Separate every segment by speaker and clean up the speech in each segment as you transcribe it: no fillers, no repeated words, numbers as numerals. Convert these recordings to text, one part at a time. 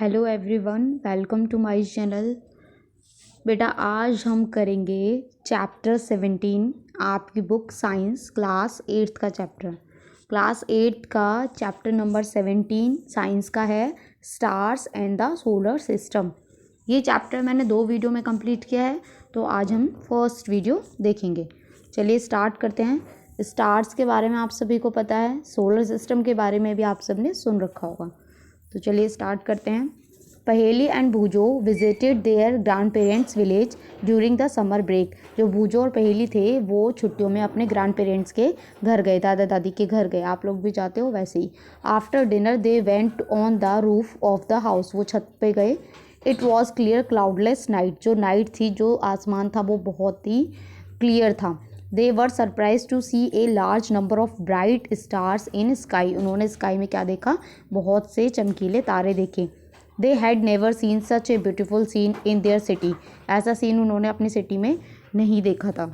Speaker 1: Hello everyone, welcome to my channel. बेटा आज हम करेंगे चैप्टर 17 आपकी बुक साइंस क्लास 8th का चैप्टर। क्लास 8th का चैप्टर नंबर 17 साइंस का है, stars and the solar system. ये चैप्टर मैंने 2 वीडियो में कंप्लीट किया है, तो आज हम फर्स्ट वीडियो देखेंगे। चलिए स्टार्ट करते हैं। स्टार्स के बारे में आप सभी को पता है, सोलर सिस्टम के बारे में भी आप सब ने सुन रखा होगा। तो चलिए स्टार्ट करते हैं। Paheli and Bhujo visited their grand parents village during the summer break. जो भूजो और पहेली थे वो छुट्टियों में अपने ग्रैंड पेरेंट्स के घर गए, दादा दादी के घर गए। आप लोग भी जाते हो वैसे ही। After dinner they went on the roof of the house. वो छत पे गए। It was clear cloudless night. जो नाइट थी, जो आसमान था, वो बहुत ही क्लियर था। They were surprise to see a large number of bright stars in sky. उन्होंने स्काई में क्या देखा? बहुत से चमकीले तारे देखे। They had never seen such a beautiful scene in their city. ऐसा सीन उन्होंने अपनी सिटी में नहीं देखा था।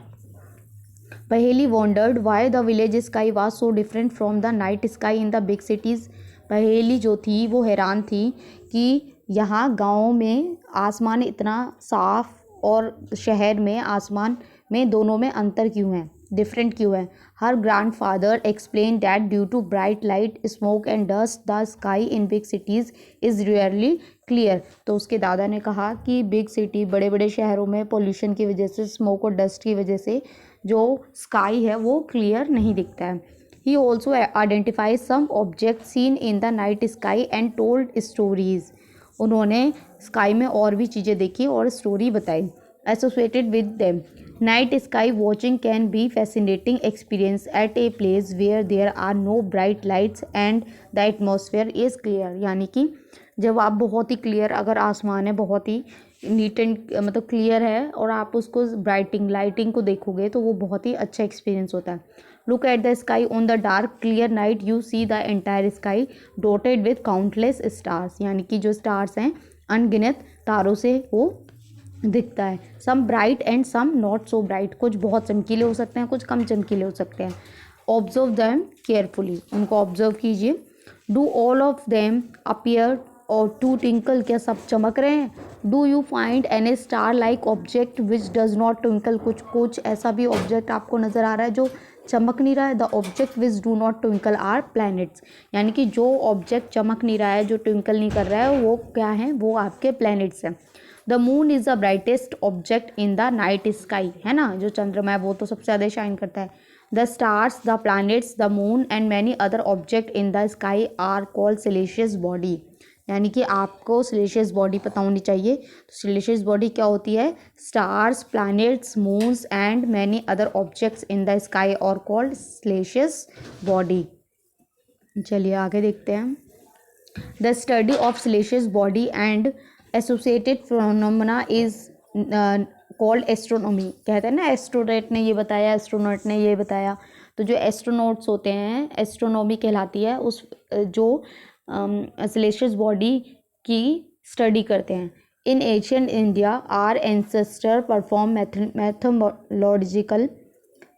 Speaker 1: पहेली wandered why the village sky was so different from the night sky in the big cities. पहेली जो थी वो हैरान थी कि यहाँ गाँव में आसमान इतना साफ और शहर में आसमान में दोनों में अंतर क्यों है, डिफरेंट क्यों है। Her grandfather explain that due to bright light smoke and dust the sky in big cities is rarely clear. तो उसके दादा ने कहा कि बिग सिटी, बड़े बड़े शहरों में पोल्यूशन की वजह से, स्मोक और डस्ट की वजह से जो स्काई है वो क्लियर नहीं दिखता है। He also identifies some object seen in the night sky and told stories. उन्होंने स्काई में और भी चीज़ें देखी और स्टोरी बताई। Associated with them night sky watching can be fascinating experience at a place where there are no bright lights and the atmosphere is clear. यानी कि जब आप बहुत ही क्लियर, अगर आसमान है बहुत ही नीट एंड मतलब क्लियर है और आप उसको लाइटिंग को देखोगे तो वो बहुत ही अच्छा एक्सपीरियंस होता है। Look at the sky on the dark clear night, you see the entire sky dotted with countless stars. यानी कि जो स्टार्स हैं अनगिनत तारों से वो दिखता है। Some bright and some not so bright. कुछ बहुत चमकीले हो सकते हैं, कुछ कम चमकीले हो सकते हैं। Observe them carefully. उनको ऑब्जर्व कीजिए। Do all of them appear और टू ट्विंकल। क्या सब चमक रहे हैं? Do you find any star like object which does not twinkle. कुछ ऐसा भी ऑब्जेक्ट आपको नज़र आ रहा है जो चमक नहीं रहा है। The object which do not twinkle are planets. यानी कि जो ऑब्जेक्ट चमक नहीं रहा है, जो ट्विंकल नहीं कर रहा है, वो क्या है? वो आपके प्लैनेट्स हैं। The moon is the brightest object in the night sky. है ना, जो चंद्रमा है वो तो सबसे ज़्यादा शाइन करता है। The stars, the planets, the moon and many other object in the sky are called celestial body. यानी कि आपको सिलिशियस बॉडी पता होनी चाहिए। तो सिलिशियस बॉडी क्या होती है? Stars, planets, moons and many other objects in the sky are called celestial body. चलिए आगे देखते हैं। The study of celestial body and associated phenomena is called astronomy. कहते हैं ना, एस्ट्रोनॉट ने ये बताया, एस्ट्रोनॉट ने ये बताया। तो जो एस्ट्रोनॉट्स होते हैं, एस्ट्रोनॉमी कहलाती है उस जो सिलिशियस बॉडी की स्टडी करते हैं। In ancient India our ancestor perform mathematical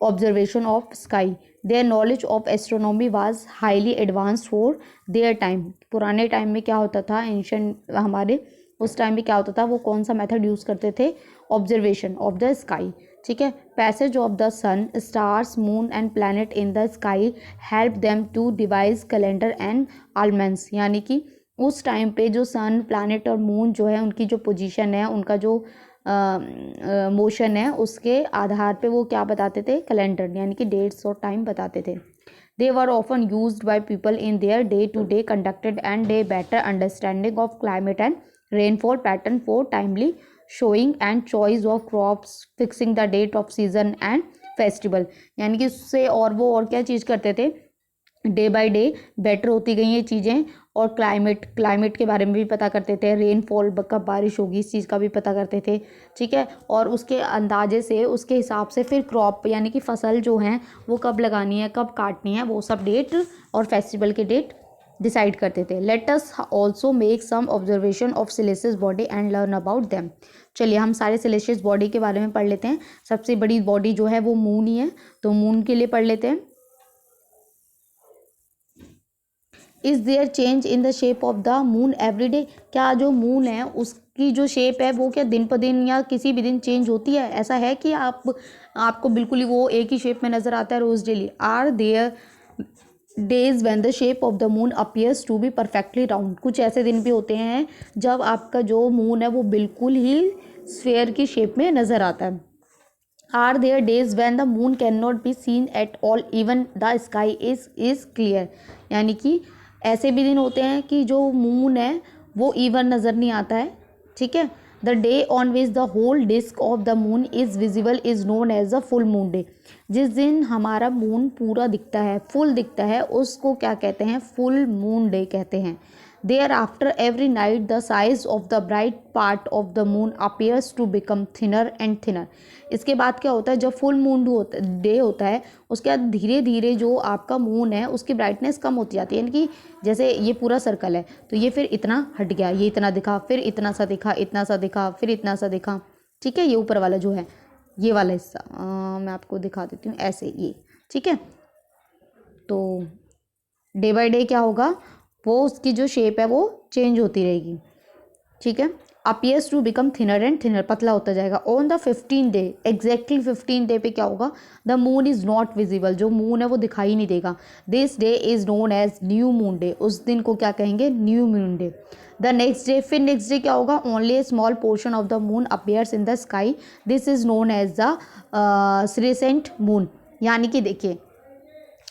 Speaker 1: observation of sky. Their knowledge of astronomy was highly advanced for their time. पुराने टाइम में क्या होता था, एंशियंट हमारे उस टाइम में क्या होता था, वो कौन सा मेथड यूज़ करते थे? Observation of the sky. ठीक है। Passage of the sun, stars, moon and planet in the sky help them to devise calendar and almanacs. यानी कि उस टाइम पे जो सन, प्लैनेट और मून जो है, उनकी जो पोजीशन है, उनका जो मोशन है, उसके आधार पे वो क्या बताते थे? कैलेंडर, यानी कि डेट्स और टाइम बताते थे। They were often used by people in their day to day conducted and day better understanding of climate and rainfall pattern for timely sowing and choice of crops, fixing the date of season and festival. यानी कि उससे और वो और क्या चीज़ करते थे? Day by day better होती गई ये चीज़ें, और क्लाइमेट के बारे में भी पता करते थे। रेनफॉल, कब बारिश होगी, इस चीज़ का भी पता करते थे। ठीक है। और उसके अंदाजे से, उसके हिसाब से फिर क्रॉप यानी कि फसल जो हैं वो कब लगानी है, कब काटनी है, वो सब डेट और फेस्टिवल के डेट डिसाइड करते थे। Let us also make some observation of celestial body and learn about them. चलिए हम सारे सिलिशियस बॉडी के बारे में पढ़ लेते हैं। सबसे बड़ी बॉडी जो है वो मून ही है, तो मून के लिए पढ़ लेते हैं। Is there change in the shape of the moon every day, क्या जो मून है उसकी जो शेप है वो क्या दिन पर दिन या किसी भी दिन चेंज होती है? ऐसा है कि आपको बिल्कुल ही वो एक ही शेप में नज़र आता है रोज़ daily? Are there days when the shape of the moon appears to be perfectly round, कुछ ऐसे दिन भी होते हैं जब आपका जो मून है वो बिल्कुल ही स्फेयर की शेप में नज़र आता है। Are there days when the moon can not be seen at all even the sky is clear, यानी कि ऐसे भी दिन होते हैं कि जो मून है वो इवन नज़र नहीं आता है, ठीक है। The day on which the whole disc of the moon is visible is known as the full moon day, जिस दिन हमारा मून पूरा दिखता है, फुल दिखता है, उसको क्या कहते हैं? फुल मून डे कहते हैं। Thereafter every night the size of the bright part of the moon appears to become thinner and thinner, इसके बाद क्या होता है? जब फुल मून डे होता है उसके बाद धीरे धीरे जो आपका मून है उसकी ब्राइटनेस कम होती जाती है, यानी कि जैसे ये पूरा सर्कल है तो ये फिर इतना हट गया, ये इतना दिखा, फिर इतना सा दिखा, इतना सा दिखा, फिर इतना सा दिखा, ठीक है। ये ऊपर वाला जो है ये वाला हिस्सा मैं आपको दिखा देती हूँ ऐसे, ये ठीक है। तो डे बाय डे क्या होगा? वो उसकी जो शेप है वो चेंज होती रहेगी, ठीक है। Appears to become thinner and thinner, पतला होता जाएगा। On the 15 day, exactly 15 day पे क्या होगा? The moon is not visible, जो मून है वो दिखाई नहीं देगा। This day is known as new moon day, उस दिन को क्या कहेंगे? New moon day. The next day, फिर नेक्स्ट डे क्या होगा? Only a small portion of the moon appears in the sky, this is known as the crescent moon, यानी कि देखिए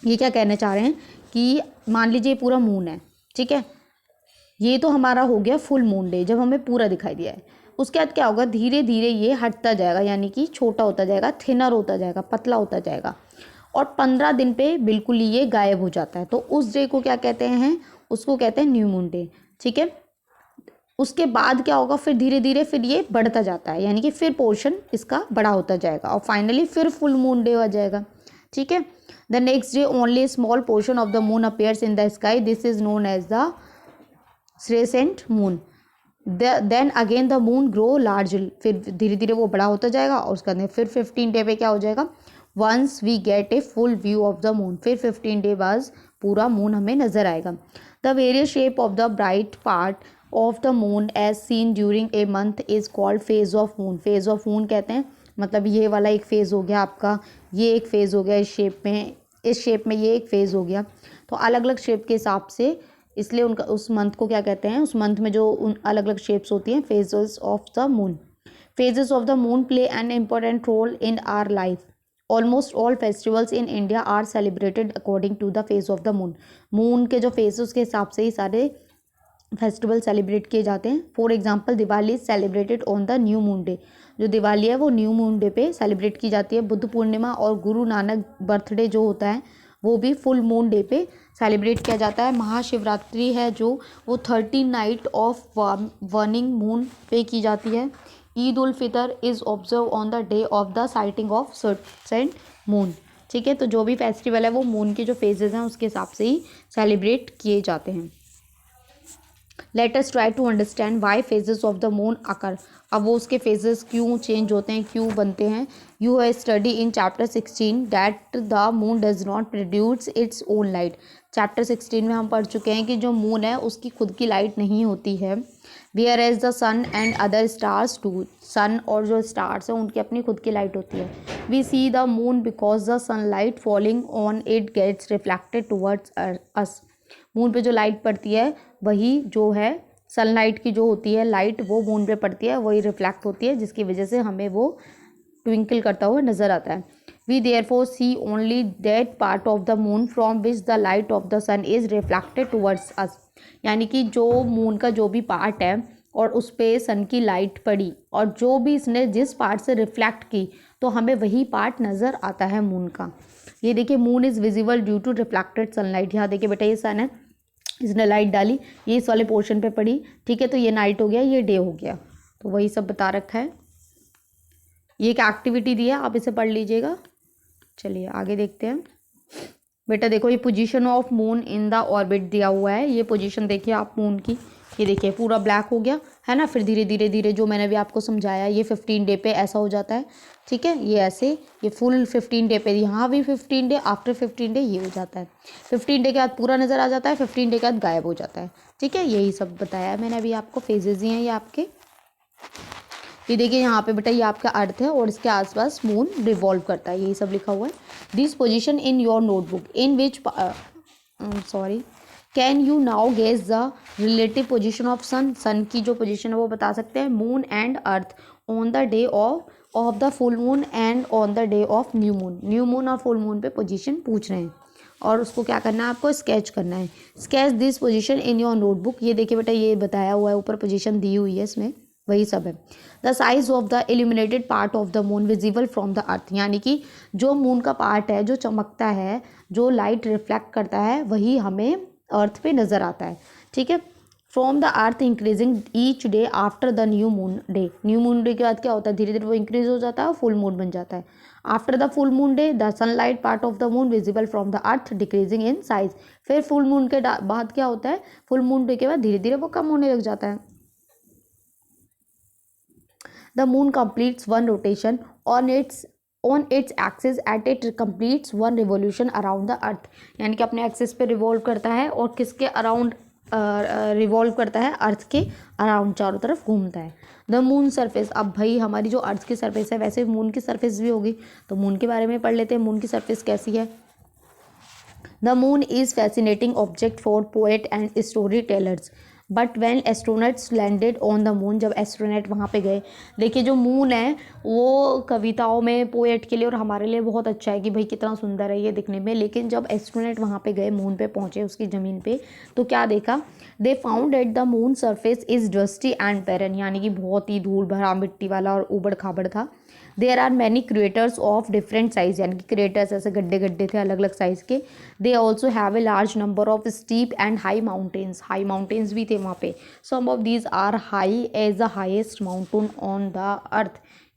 Speaker 1: ये क्या कहना चाह रहे हैं कि मान लीजिए पूरा मून है, ठीक है, ये तो हमारा हो गया फुल मून डे जब हमें पूरा दिखाई दिया है। उसके बाद क्या होगा? धीरे धीरे ये हटता जाएगा, यानी कि छोटा होता जाएगा, थिनर होता जाएगा, पतला होता जाएगा, और 15 दिन पे बिल्कुल ही ये गायब हो जाता है। तो उस डे को क्या कहते हैं? उसको कहते हैं न्यू मून डे, ठीक है। उसके बाद क्या होगा? फिर धीरे धीरे फिर ये बढ़ता जाता है, यानी कि फिर पोर्शन इसका बड़ा होता जाएगा और फाइनली फिर फुल मून डे आ जाएगा, ठीक है। The next day only small portion of the moon appears in the sky, this is known as the crescent moon. Then again the moon grow large, फिर धीरे धीरे वो बड़ा होता जाएगा और उसके बाद फिर 15 डे पे क्या हो जाएगा? Once we get a full view of the moon, फिर 15 डे बाद पूरा मून हमें नजर आएगा। The various shape of the bright part of the moon as seen during a month is called phase of moon. Phase of moon कहते हैं, मतलब ये वाला एक फेज हो गया आपका, ये एक फेज हो गया इस शेप में ये एक फेज हो गया। तो अलग अलग शेप के हिसाब से, इसलिए उनका उस मंथ को क्या कहते हैं? उस मंथ में जो उन अलग अलग शेप्स होती हैं, phases of the moon. Phases of the moon play an important role in our life. Almost all festivals in India are celebrated according to the phase of the moon. Moon के जो phases के हिसाब से ही सारे festival celebrate किए जाते हैं। For example Diwali is celebrated on the new moon day, जो दिवाली है वो न्यू मून डे पे सेलिब्रेट की जाती है। बुद्ध पूर्णिमा और गुरु नानक बर्थडे जो होता है वो भी फुल मून डे पे सेलिब्रेट किया जाता है। महाशिवरात्रि है जो वो 13 नाइट ऑफ वर्निंग मून पे की जाती है। Eid ul Fitr is observe on the day of the sighting of sunset moon, ठीक है। तो जो भी फेस्टिवल है वो मून के जो फेजेस हैं उसके हिसाब से ही सेलिब्रेट किए जाते हैं। Let us try to understand why phases of the moon occur. अब वो उसके फेजेस क्यों चेंज होते हैं, क्यों बनते हैं। You have study in chapter 16 that the moon does not produce its own light. Chapter 16 में हम पढ़ चुके हैं कि जो मून है उसकी खुद की लाइट नहीं होती है। Whereas the sun and other stars too, sun और जो स्टार्स हैं उनकी अपनी खुद की लाइट होती है। We see the moon because the sunlight falling on it gets reflected towards us. Moon पे जो लाइट पड़ती है वही जो है सनलाइट की जो होती है लाइट, वो मून पे पड़ती है, वही रिफ्लेक्ट होती है, जिसकी वजह से हमें वो ट्विंकल करता हुआ नजर आता है। We therefore see only that part of the moon from which the light of the sun is reflected towards us. यानी कि जो मून का जो भी पार्ट है और उस पर सन की लाइट पड़ी और जो भी इसने जिस पार्ट से रिफ्लेक्ट की तो हमें वही पार्ट नज़र आता है मून का। ये देखिए, moon is visible due to reflected sunlight. यहाँ देखिए बेटा, ये सन है, इसने लाइट डाली, ये इस वाले पोर्शन पे पड़ी, ठीक है, तो ये नाइट हो गया, ये डे हो गया। तो वही सब बता रखा है। ये एक एक्टिविटी दी है, आप इसे पढ़ लीजिएगा। चलिए आगे देखते हैं। बेटा देखो ये position of moon in the orbit दिया हुआ है, ये पोजीशन देखिए आप मून की, ये देखिए पूरा ब्लैक हो गया है ना। फिर धीरे धीरे धीरे जो मैंने अभी आपको समझाया ये 15 डे पे ऐसा हो जाता है, ठीक है। ये ऐसे ये फुल 15 डे पे, यहाँ भी 15 डे, आफ्टर 15 डे ये हो जाता है। 15 डे के बाद पूरा नज़र आ जाता है, 15 डे के बाद गायब हो जाता है, ठीक है। यही सब बताया है मैंने अभी आपको, फेजेज ही हैं ये आपके। ये देखिए यहाँ पे बेटा ये आपका अर्थ है और इसके आसपास मून रिवॉल्व करता है, यही सब लिखा हुआ है। This position in your notebook in which sorry can you now guess the relative position of sun. Sun की जो पोजीशन है वो बता सकते हैं। Moon and earth on the day of the full moon and on the day of new moon. New moon और full moon पे पोजीशन पूछ रहे हैं और उसको क्या करना है, आपको स्केच करना है। Sketch this position in your notebook. ये देखिए बेटा ये बताया हुआ है, ऊपर पोजीशन दी हुई है, इसमें वही सब है। The size of the illuminated part of the moon visible from the अर्थ, यानी कि जो मून का पार्ट है जो चमकता है, जो लाइट रिफ्लेक्ट करता है, वही हमें अर्थ पे नज़र आता है, ठीक है। From the earth increasing each day after the new moon day. New moon day के बाद क्या होता है, धीरे धीरे वो इंक्रीज हो जाता है और फुल मून बन जाता है। After the full moon day the sunlight part of the moon visible from the earth decreasing in size. फिर फुल मून के बाद क्या होता है, फुल मून डे के बाद धीरे धीरे वो कम होने लग जाता है। The moon completes one rotation on its axis at it completes one revolution around the earth, यानी कि अपने एक्सिस पे रिवॉल्व करता है और किसके अराउंड रिवॉल्व करता है, अर्थ के अराउंड चारों तरफ घूमता है। द मून सरफेस, अब भाई हमारी जो अर्थ की सरफेस है वैसे मून की सरफेस भी होगी, तो मून के बारे में पढ़ लेते हैं, मून की सरफेस कैसी है। The moon is fascinating object for poet and story tellers but when astronauts landed on the moon. जब एस्ट्रोनट वहाँ पे गए, देखिए जो मून है वो कविताओं में पोएट के लिए और हमारे लिए बहुत अच्छा है कि भाई कितना सुंदर है ये दिखने में, लेकिन जब एस्ट्रोनट वहाँ पे गए, मून पे पहुँचे, उसकी ज़मीन पे, तो क्या देखा, they found at the moon surface is dusty and barren, यानी कि बहुत ही धूल भरा मिट्टी वाला और ऊबड़ खाबड़ था। There are many craters of different size, यानी कि क्रिएटर्स ऐसे गड्ढे गड्ढे थे अलग अलग साइज़ के। They also have a large number of steep and high mountains भी थे वहाँ पे। Some of these are high as the highest mountain on the earth,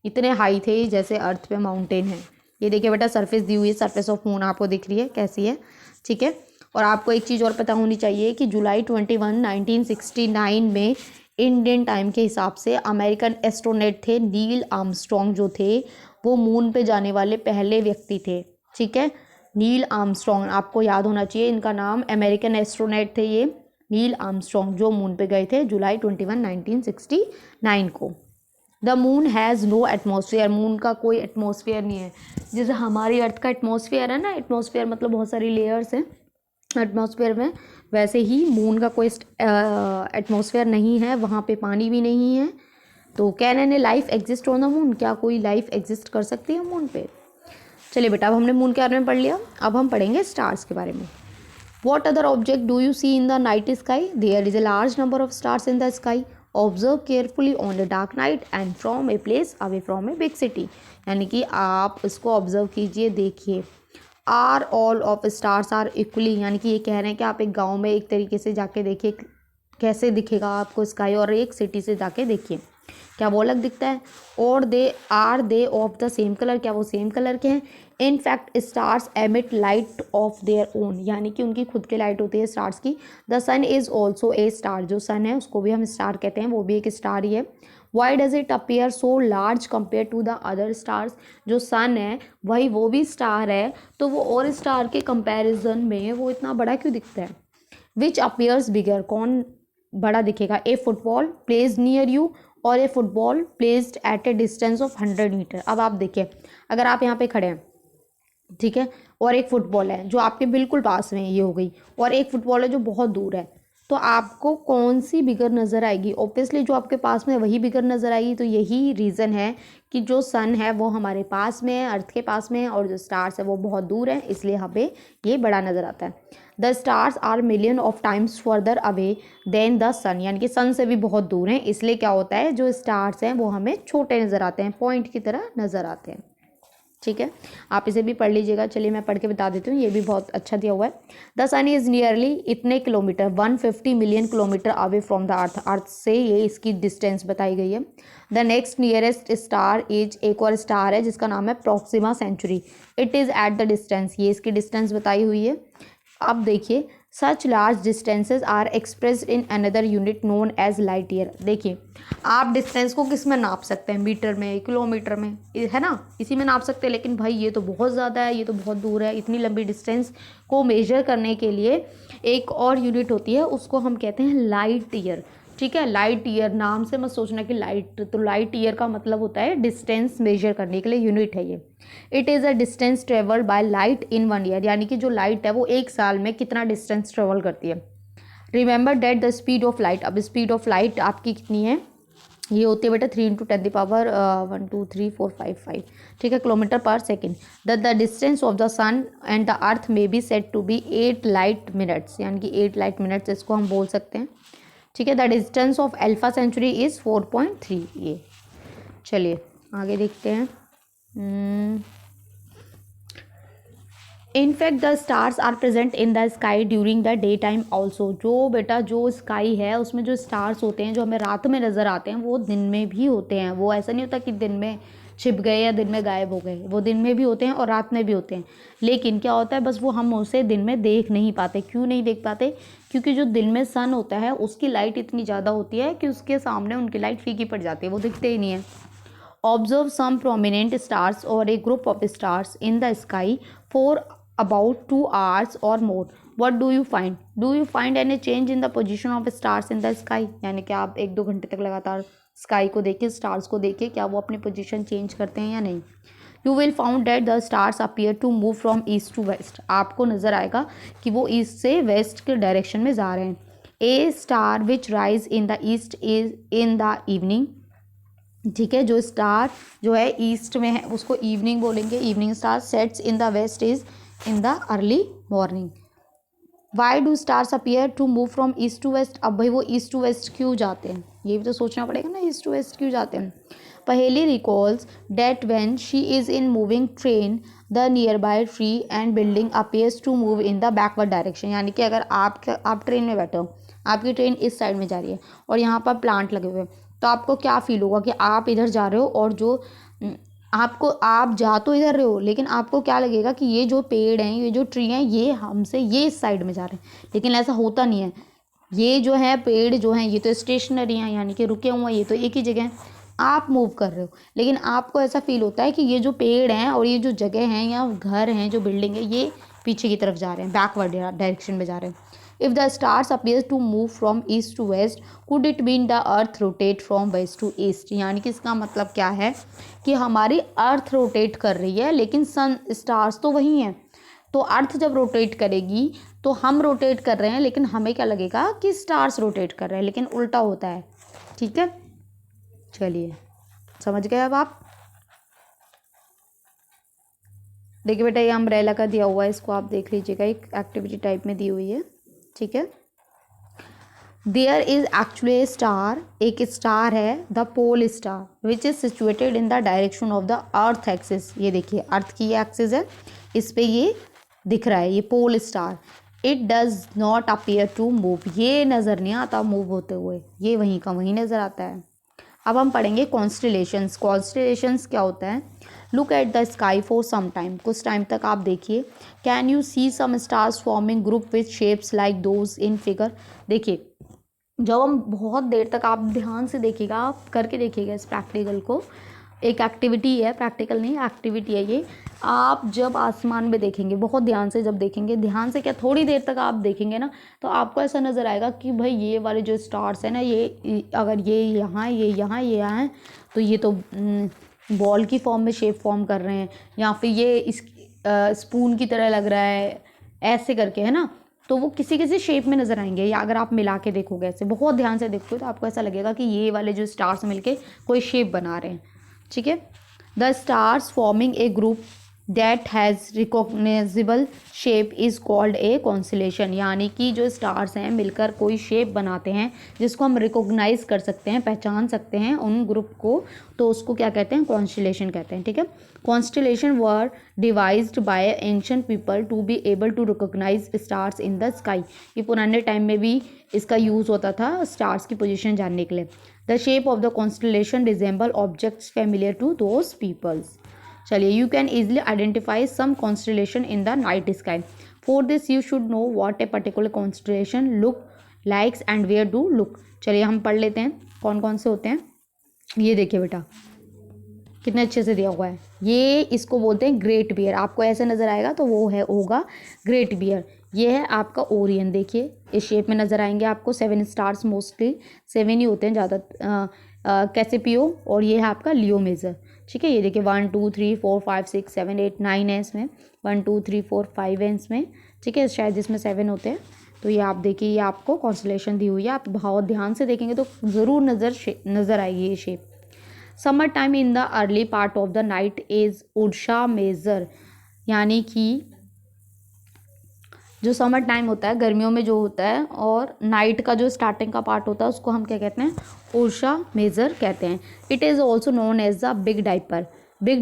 Speaker 1: इतने हाई थे जैसे अर्थ पे माउंटेन है। ये देखिए बेटा सरफेस दी हुई है, सरफेस ऑफ मून आपको दिख रही है कैसी है, ठीक है। और आपको एक चीज़ और पता होनी चाहिए कि जुलाई 21, 1969 में इंडियन टाइम के हिसाब से अमेरिकन एस्ट्रोनॉट थे नील आर्मस्ट्रॉन्ग, जो थे वो मून पे जाने वाले पहले व्यक्ति थे, ठीक है। नील आर्मस्ट्रॉन्ग आपको याद होना चाहिए इनका नाम, अमेरिकन एस्ट्रोनॉट थे ये नील आर्मस्ट्रॉन्ग, जो मून पे गए थे जुलाई 21, 1969 को। The moon has no atmosphere, मून का कोई एटमॉस्फेयर नहीं है, जैसे हमारी अर्थ का एटमॉस्फेयर है ना, एटमॉस्फेयर मतलब बहुत सारी लेयर्स हैं एटमॉस्फेयर में, वैसे ही मून का कोई एटमॉस्फेयर नहीं है, वहाँ पे पानी भी नहीं है। तो can any life exist on the moon, क्या कोई लाइफ एग्जिस्ट कर सकती है मून पे। चलिए बेटा अब हमने मून के बारे में पढ़ लिया, अब हम पढ़ेंगे स्टार्स के बारे में। What other object do you see in the night sky, there is a large number of stars in the sky, observe carefully on the dark night and from a place away from a big city, यानी कि आप इसको observe कीजिए, देखिए। Are all of stars are equally, यानी कि ये कह रहे हैं कि आप एक गांव में एक तरीके से जाके देखिए कैसे दिखेगा आपको स्काई, और एक सिटी से जाके देखिए क्या वो अलग दिखता है। और दे ऑफ द सेम कलर, क्या वो सेम कलर के हैं। In fact stars emit light of their own, यानी कि उनकी खुद की लाइट होती है स्टार्स की। The sun is also a star, जो सन है उसको भी हम स्टार कहते हैं, वो भी एक स्टार ही है। Why does it appear so large compare to the other stars, जो सन है वही वो भी स्टार है, तो वो और स्टार के कंपैरिजन में वो इतना बड़ा क्यों दिखता है। विच अपीयर्स बिगर, कौन बड़ा दिखेगा। A football placed near you और a football placed at a distance of 100 metre. अब आप देखिए अगर आप यहाँ पे खड़े हैं, ठीक है, और एक फुटबॉल है जो आपके बिल्कुल पास में है, ये हो गई, और एक फुटबॉल है जो बहुत दूर है, तो आपको कौन सी बिगर नज़र आएगी। ऑब्वियसली जो आपके पास में है वही बिगर नज़र आएगी। तो यही रीज़न है कि जो सन है वो हमारे पास में है, अर्थ के पास में है, और जो स्टार्स है वो बहुत दूर है, इसलिए हमें ये बड़ा नज़र आता है। The stars are million of times farther away than the sun, यानी कि सन से भी बहुत दूर हैं, इसलिए क्या होता है जो स्टार्स हैं वो हमें छोटे नज़र आते हैं, पॉइंट की तरह नज़र आते हैं। ठीक है, आप इसे भी पढ़ लीजिएगा। चलिए मैं पढ़ के बता देती हूँ, ये भी बहुत अच्छा दिया हुआ है। द सन इज नियरली इतने kilometre 150 million kilometre away from the earth, earth से ये इसकी डिस्टेंस बताई गई है। The next nearest star is, एक और स्टार है जिसका नाम है Proxima Centauri, it is at the distance, ये इसकी डिस्टेंस बताई हुई है। अब देखिए, such large distances are expressed in another unit known as light year. देखिए, आप डिस्टेंस को किस में नाप सकते हैं, मीटर में, किलोमीटर में, है ना, इसी में नाप सकते हैं। लेकिन भाई ये तो बहुत ज़्यादा है, ये तो बहुत दूर है। इतनी लंबी डिस्टेंस को मेजर करने के लिए एक और यूनिट होती है, उसको हम कहते हैं लाइट ईयर। ठीक है, लाइट ईयर, नाम से मत सोचना कि लाइट, तो लाइट ईयर का मतलब होता है डिस्टेंस मेजर करने के लिए यूनिट है ये। It is a distance travelled by light in 1 year, यानी कि जो लाइट है वो एक साल में कितना डिस्टेंस ट्रेवल करती है। Remember that the speed of light, अब स्पीड ऑफ लाइट आपकी कितनी है, ये होती है बेटा 3 × 10⁻⁴ 1 2 3 4 5 5, ठीक है, kilometre per second. The distance of the sun and the earth may be said to be 8 light minutes, यानी कि 8 लाइट मिनट्स इसको हम बोल सकते हैं। ठीक है, the distance of Alpha Centauri is 4.3। ये चलिए आगे देखते हैं। In fact the stars are present in the sky during the day time also, जो बेटा जो स्काई है उसमें जो स्टार्स होते हैं जो हमें रात में नज़र आते हैं वो दिन में भी होते हैं। वो ऐसा नहीं होता कि दिन में छिप गए या दिन में गायब हो गए, वो दिन में भी होते हैं और रात में भी होते हैं। लेकिन क्या होता है, बस वो हम उसे दिन में देख नहीं पाते। क्यों नहीं देख पाते? क्योंकि जो दिन में सन होता है उसकी लाइट इतनी ज़्यादा होती है कि उसके सामने उनकी लाइट फीकी पड़ जाती है, वो दिखते ही नहीं है। ऑब्जर्व सम प्रोमिनेंट स्टार्स और a group of stars in the sky for about 2 hours or more. What do you find? Do you find any change in the position of stars in the sky? यानी कि आप 1-2 घंटे तक लगातार sky को देखिए, stars को देखिए, क्या वो अपनी पोजीशन चेंज करते हैं या नहीं। You will find that the stars appear to move from east to west. आपको नज़र आएगा कि वो ईस्ट से वेस्ट के डायरेक्शन में जा रहे हैं। A star which rise in the east is in the evening. ठीक है, जो स्टार जो है ईस्ट में है उसको इवनिंग बोलेंगे, evening star. Sets in the west is in the early morning. Why do stars appear to move from east to west? अब भाई वो ईस्ट टू वेस्ट क्यों जाते हैं, ये भी तो सोचना पड़ेगा ना, ईस्ट टू वेस्ट क्यों जाते हैं। Paheli recalls that when she is in moving train the nearby tree and building appears to move in the backward direction, यानी कि अगर आप ट्रेन में बैठे हो, आपकी ट्रेन इस साइड में जा रही है और यहाँ पर प्लांट लगे हुए हैं, तो आपको क्या फील होगा कि आप इधर जा रहे हो और जो आप जा तो इधर रहे हो, लेकिन आपको क्या लगेगा कि ये जो पेड़ हैं, ये जो ट्री हैं, ये हमसे ये इस साइड में जा रहे हैं। लेकिन ऐसा होता नहीं है। ये जो है पेड़ जो हैं ये तो स्टेशनरी हैं, यानी कि रुके हुए हैं, ये तो एक ही जगह हैं। आप मूव कर रहे हो, लेकिन आपको ऐसा फील होता है कि ये जो पेड़ हैं और ये जो जगह हैं या घर हैं, जो बिल्डिंग है, ये पीछे की तरफ जा रहे हैं, बैकवर्ड डायरेक्शन में जा रहे हैं। If the stars appear to move from east to west, could it mean the earth rotate from west to east? यानी कि इसका मतलब क्या है कि हमारी अर्थ रोटेट कर रही है लेकिन सन स्टार्स तो वही हैं। तो अर्थ जब रोटेट करेगी तो हम रोटेट कर रहे हैं, लेकिन हमें क्या लगेगा कि स्टार्स रोटेट कर रहे हैं, लेकिन उल्टा होता है। ठीक है, चलिए समझ गए अब आप। देखिए बेटा, ये अम्ब्रेला का दिया हुआ है, इसको आप देख लीजिएगा, एक एक्टिविटी टाइप में दी हुई है। ठीक है, there is actually a star, एक स्टार है, the pole star which is situated in the direction of the earth axis. ये देखिए अर्थ की ये एक्सिस है, इस पे ये दिख रहा है, ये pole star. It does not appear to move, ये नज़र नहीं आता मूव होते हुए, ये वहीं का वहीं नज़र आता है। अब हम पढ़ेंगे कॉन्स्टेलेशंस। कॉन्स्टेलेशंस क्या होता है? Look at the sky for some time, कुछ टाइम तक आप देखिए। Can you see some stars forming group with shapes like those in figure? देखिए, जब हम बहुत देर तक, आप ध्यान से देखिएगा, आप करके देखिएगा इस प्रैक्टिकल को, एक एक्टिविटी है, प्रैक्टिकल नहीं एक्टिविटी है ये। आप जब आसमान में देखेंगे, बहुत ध्यान से जब देखेंगे, ध्यान से क्या, थोड़ी देर तक आप देखेंगे ना, तो आपको ऐसा नज़र आएगा कि भाई ये वाले जो स्टार्स हैं ना, ये अगर ये यहाँ, ये यहाँ, ये यहाँ हैं, तो ये तो बॉल की फॉर्म में शेप फॉर्म कर रहे हैं, या फिर ये इस स्पून की तरह लग रहा है, ऐसे करके, है ना। तो वो किसी किसी शेप में नज़र आएंगे, या अगर आप मिला के देखोगे, ऐसे बहुत ध्यान से देखोगे, तो आपको ऐसा लगेगा कि ये वाले जो स्टार्स मिलके कोई शेप बना रहे हैं। ठीक है, the stars forming a group that has recognisable shape is called a constellation, यानी कि जो स्टार्स हैं मिलकर कोई शेप बनाते हैं जिसको हम रिकॉग्नाइज कर सकते हैं, पहचान सकते हैं उन ग्रुप को, तो उसको क्या कहते हैं, कॉन्स्टलेशन कहते हैं। ठीक है, constellation were devised by ancient people to be able to recognise stars in the sky. ये पुराने टाइम में भी इसका यूज़ होता था स्टार्स की पोजीशन जानने के लिए। The shape of the constellation resemble objects familiar to those peoples. चलिए, you can easily identify some constellation in the night sky. For this you should know what a particular constellation look likes and where do look. चलिए हम पढ़ लेते हैं कौन कौन से होते हैं। ये देखिए बेटा कितने अच्छे से दिया हुआ है। ये इसको बोलते हैं ग्रेट बियर, आपको ऐसे नज़र आएगा तो वो है होगा ग्रेट बियर। ये है आपका ओरियन, देखिए इस शेप में नज़र आएंगे आपको 7 स्टार्स, मोस्टली 7 ही होते हैं ज़्यादा, कैसिपियो, और ये है आपका लियो मेजर। ठीक है, ये देखिए 1 2 3 4 5 6 7 8 9 है इसमें, 1 2 3 4 5 है इसमें। ठीक है, शायद इसमें 7 होते हैं। तो ये आप देखिए, ये आपको कॉन्स्टलेशन दी हुई है, आप बहुत ध्यान से देखेंगे तो ज़रूर नज़र आएगी ये shape. Summer time in the early part of the night is Ursa Major, यानी कि जो समर टाइम होता है गर्मियों में जो होता है, और नाइट का जो स्टार्टिंग का पार्ट होता है उसको हम क्या कहते हैं, उर्सा मेजर कहते हैं। It is also known as the Big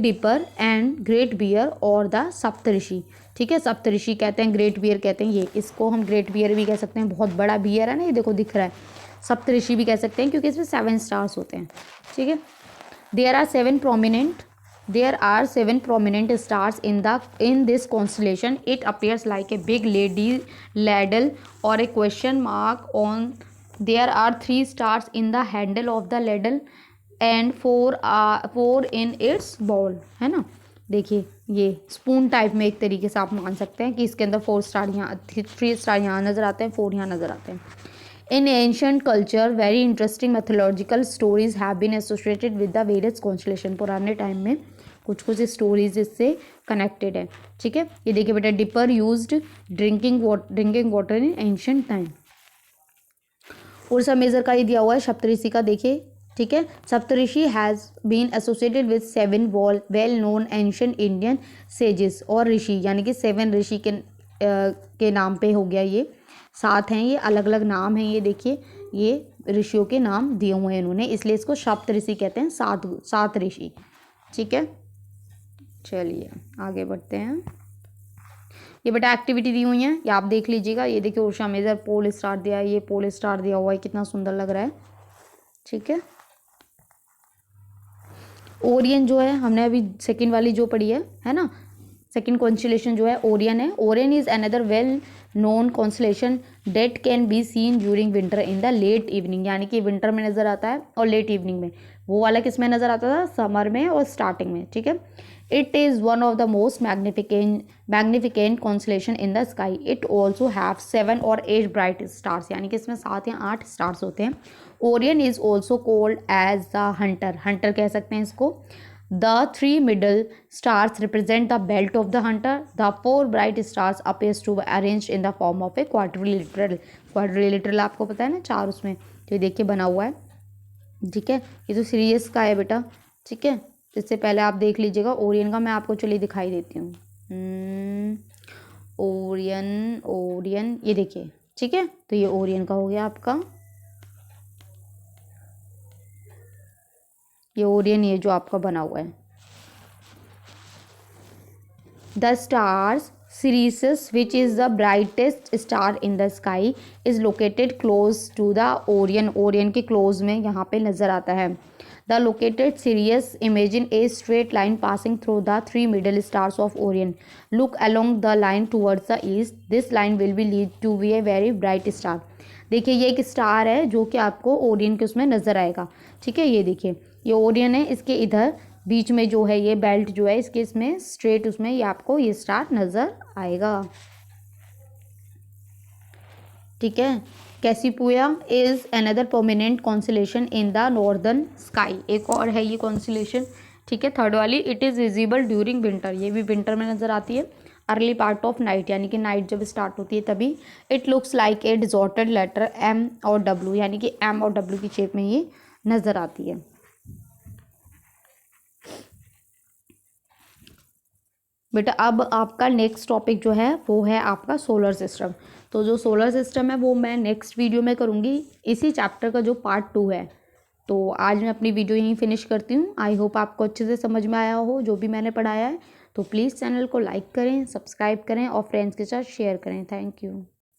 Speaker 1: Dipper and Great Bear or the Saptarishi. ठीक है, सप्तऋषि कहते हैं, ग्रेट बियर कहते हैं, ये इसको हम ग्रेट बियर भी कह सकते हैं, बहुत बड़ा बियर है ना, ये देखो दिख रहा है। सप्तऋषि भी कह सकते हैं क्योंकि इसमें 7 स्टार्स होते हैं। ठीक है, There are seven prominent stars in this constellation. It appears like a big ladle or a question mark on. There are 3 stars in the handle of the ladle and 4 in its ball, है ना। देखिए ये spoon type में एक तरीके से आप मान सकते हैं कि इसके अंदर 4 स्टार यहाँ, 3 स्टार यहाँ नज़र आते हैं, 4 यहाँ नज़र आते हैं। In ancient culture, very interesting mythological stories have been associated with the various constellation. पुराने टाइम में कुछ कुछ स्टोरीज इससे कनेक्टेड है। ठीक है, ये देखिए बेटा, dipper used drinking water in ancient time. Ursa Major का ही दिया हुआ है, सप्तऋषि का देखिए। ठीक है, Saptarishi has been associated with 7 well known ancient Indian sages, और ऋषि यानी कि 7 ऋषि के नाम पे हो गया ये। 7 हैं, ये अलग अलग नाम हैं, ये देखिए ये ऋषियों के नाम दिए हुए हैं इन्होंने, इसलिए इसको सप्तऋषि कहते हैं, 7 ऋषि। ठीक है, चलिए आगे बढ़ते हैं। ये बेटा एक्टिविटी दी हुई है, ये आप देख लीजिएगा। ये देखिए उर्सा मेजर पोल स्टार दिया है, ये पोल स्टार दिया हुआ है, कितना सुंदर लग रहा है। ठीक है, ओरियन जो है हमने अभी सेकंड वाली जो पढ़ी है ना, सेकंड कॉन्स्टेलेशन जो है ओरियन है। Orion is another well known constellation that can be seen during winter in the late evening, यानी कि विंटर में नज़र आता है और लेट इवनिंग में। वो वाला किस में नज़र आता था, समर में और स्टार्टिंग में। ठीक है, it is one of the most magnificent constellation in the sky. It also have 7 और 8 ब्राइट स्टार्स, यानी कि इसमें 7 या 8 स्टार्स होते हैं। Orion is also called as the hunter कह सकते हैं इसको। The 3 middle stars represent the belt of the hunter. The 4 bright stars appears to be arranged in the form of a quadrilateral. Quadrilateral आपको पता है ना, 4 उसमें तो ये देखिए बना हुआ है। ठीक है, ये तो सीरीज का है बेटा। ठीक है, इससे पहले आप देख लीजिएगा ओरियन का, मैं आपको चलिए दिखाई देती हूँ। ओरियन ये देखिए। ठीक है, तो ये ओरियन का हो गया आपका, ये ओरियन ये जो आपका बना हुआ है। The stars Sirius which is the brightest star in the sky is located close to the Orion. Orion के क्लोज में यहाँ पे नज़र आता है। The located Sirius imagine a straight line passing through the 3 middle stars of Orion. Look along the line towards the east, this line will be lead to be a very bright star. देखिए ये एक star है जो कि आपको Orion के उसमें नज़र आएगा। ठीक है, ये देखिए ये ओरियन है, इसके इधर बीच में जो है ये बेल्ट जो है इसके, इसमें स्ट्रेट उसमें ये आपको ये स्टार नज़र आएगा। ठीक है, Cassiopeia is another prominent constellation in the northern sky. एक और है ये कॉन्स्टेलेशन। ठीक है, थर्ड वाली, it is visible during winter, ये भी विंटर में नज़र आती है। अर्ली पार्ट ऑफ नाइट, यानी कि नाइट जब स्टार्ट होती है तभी। It looks like a distorted letter M और W, यानी कि M और W की शेप में ये नज़र आती है। बेटा अब आपका नेक्स्ट टॉपिक जो है वो है आपका सोलर सिस्टम। तो जो सोलर सिस्टम है वो मैं नेक्स्ट वीडियो में करूँगी, इसी चैप्टर का जो पार्ट 2 है। तो आज मैं अपनी वीडियो यहीं फिनिश करती हूँ। आई होप आपको अच्छे से समझ में आया हो जो भी मैंने पढ़ाया है। तो प्लीज़ चैनल को लाइक करें, सब्सक्राइब करें और फ्रेंड्स के साथ शेयर करें। Thank you.